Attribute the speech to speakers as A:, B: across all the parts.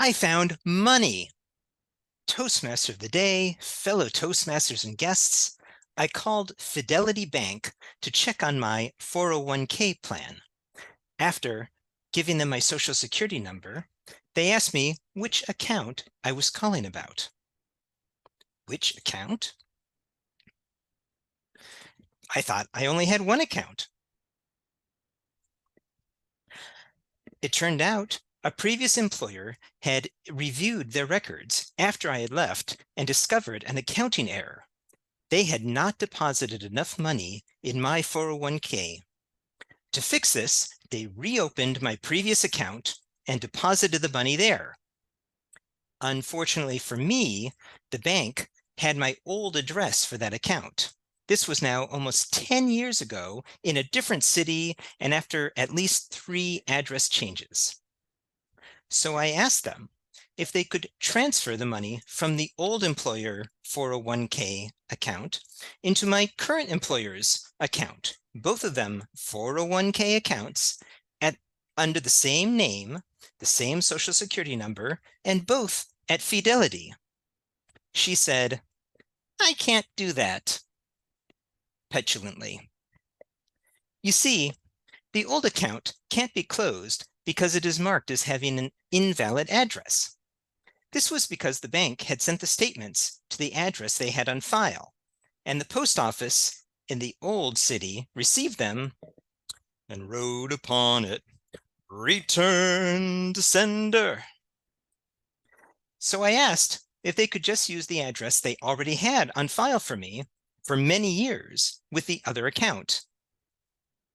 A: I found money. Toastmaster of the day, fellow Toastmasters and guests, I called Fidelity Bank to check on my 401k plan. After giving them my social security number, they asked me which account I was calling about. Which account? I thought I only had one account. It turned out a previous employer had reviewed their records after I had left and discovered an accounting error. They had not deposited enough money in my 401k. To fix this, they reopened my previous account and deposited the money there. Unfortunately for me, the bank had my old address for that account. This was now almost 10 years ago in a different city and after at least 3 address changes. So I asked them if they could transfer the money from the old employer 401k account into my current employer's account, both of them 401k accounts under the same name, the same social security number, and both at Fidelity. She said, "I can't do that," petulantly. You see, the old account can't be closed because it is marked as having an invalid address. This was because the bank had sent the statements to the address they had on file, and the post office in the old city received them and wrote upon it, "Return to sender." So I asked if they could just use the address they already had on file for me for many years with the other account.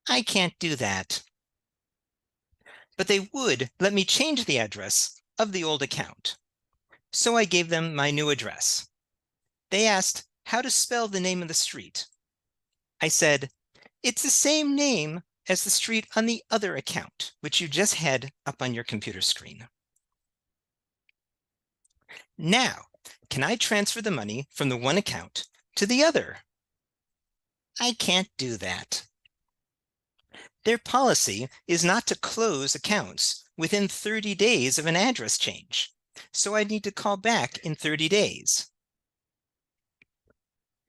A: "I can't do that." But they would let me change the address of the old account. So I gave them my new address. They asked how to spell the name of the street. I said, "It's the same name as the street on the other account, which you just had up on your computer screen." Now, can I transfer the money from the one account to the other? I can't do that. Their policy is not to close accounts within 30 days of an address change, so I need to call back in 30 days.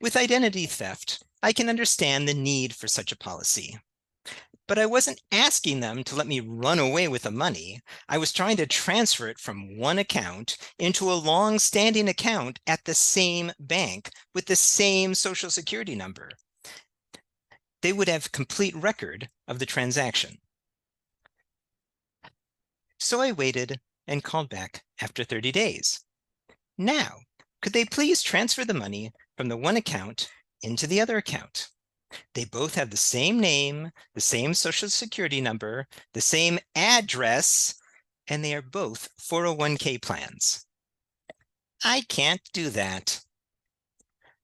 A: With identity theft, I can understand the need for such a policy. But I wasn't asking them to let me run away with the money. I was trying to transfer it from one account into a long-standing account at the same bank with the same social security number. They would have complete record of the transaction. So I waited and called back after 30 days. Now, could they please transfer the money from the one account into the other account? They both have the same name, the same social security number, the same address, and they are both 401k plans. I can't do that.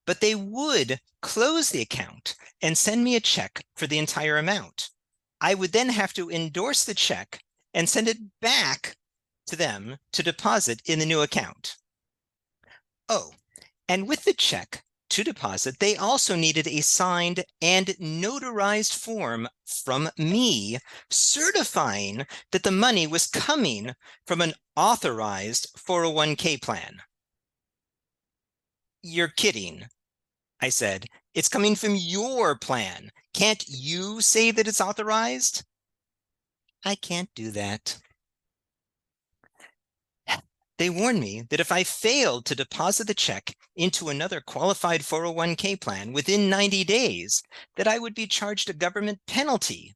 A: But they would close the account and send me a check for the entire amount. I would then have to endorse the check and send it back to them to deposit in the new account. Oh, and with the check to deposit, they also needed a signed and notarized form from me certifying that the money was coming from an authorized 401k plan. You're kidding, I said. It's coming from your plan. Can't you say that it's authorized? I can't do that. They warned me that if I failed to deposit the check into another qualified 401k plan within 90 days, that I would be charged a government penalty,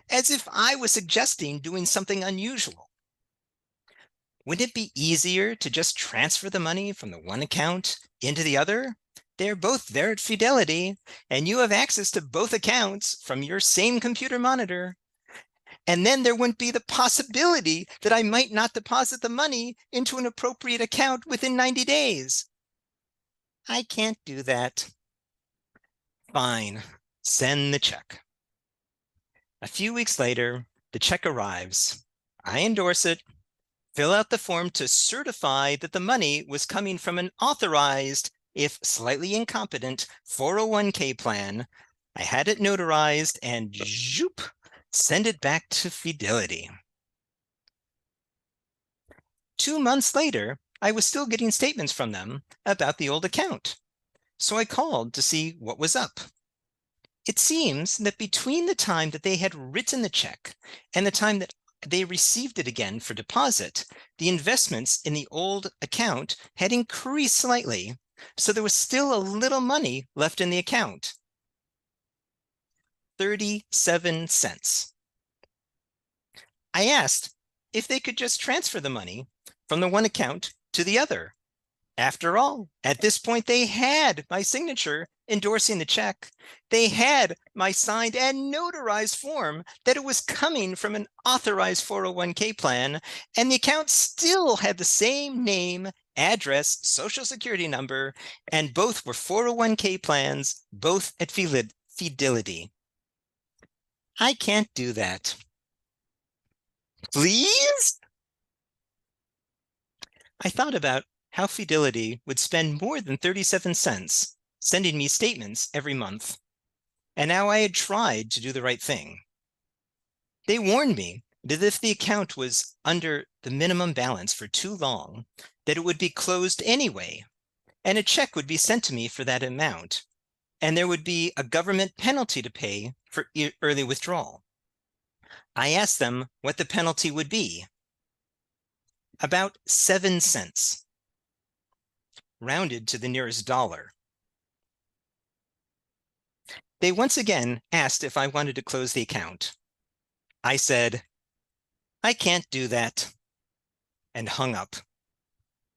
A: as if I was suggesting doing something unusual. Wouldn't it be easier to just transfer the money from the one account into the other? They're both there at Fidelity, and you have access to both accounts from your same computer monitor. And then there wouldn't be the possibility that I might not deposit the money into an appropriate account within 90 days. I can't do that. Fine, send the check. A few weeks later, the check arrives. I endorse it, fill out the form to certify that the money was coming from an authorized, if slightly incompetent, 401k plan. I had it notarized and zoop, send it back to Fidelity. 2 months later, I was still getting statements from them about the old account. So I called to see what was up. It seems that between the time that they had written the check and the time that they received it again for deposit, the investments in the old account had increased slightly, so there was still a little money left in the account. 37 cents. I asked if they could just transfer the money from the one account to the other. After all, at this point, they had my signature endorsing the check. They had my signed and notarized form that it was coming from an authorized 401k plan, and the account still had the same name, address, social security number, and both were 401k plans, both at Fidelity. I can't do that. Please? I thought about how Fidelity would spend more than 37 cents sending me statements every month, and how I had tried to do the right thing. They warned me that if the account was under the minimum balance for too long, that it would be closed anyway, and a check would be sent to me for that amount, and there would be a government penalty to pay for early withdrawal. I asked them what the penalty would be. About 7 cents. Rounded to the nearest dollar. They once again asked if I wanted to close the account. I said, I can't do that, and hung up.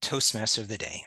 A: Toastmaster of the day.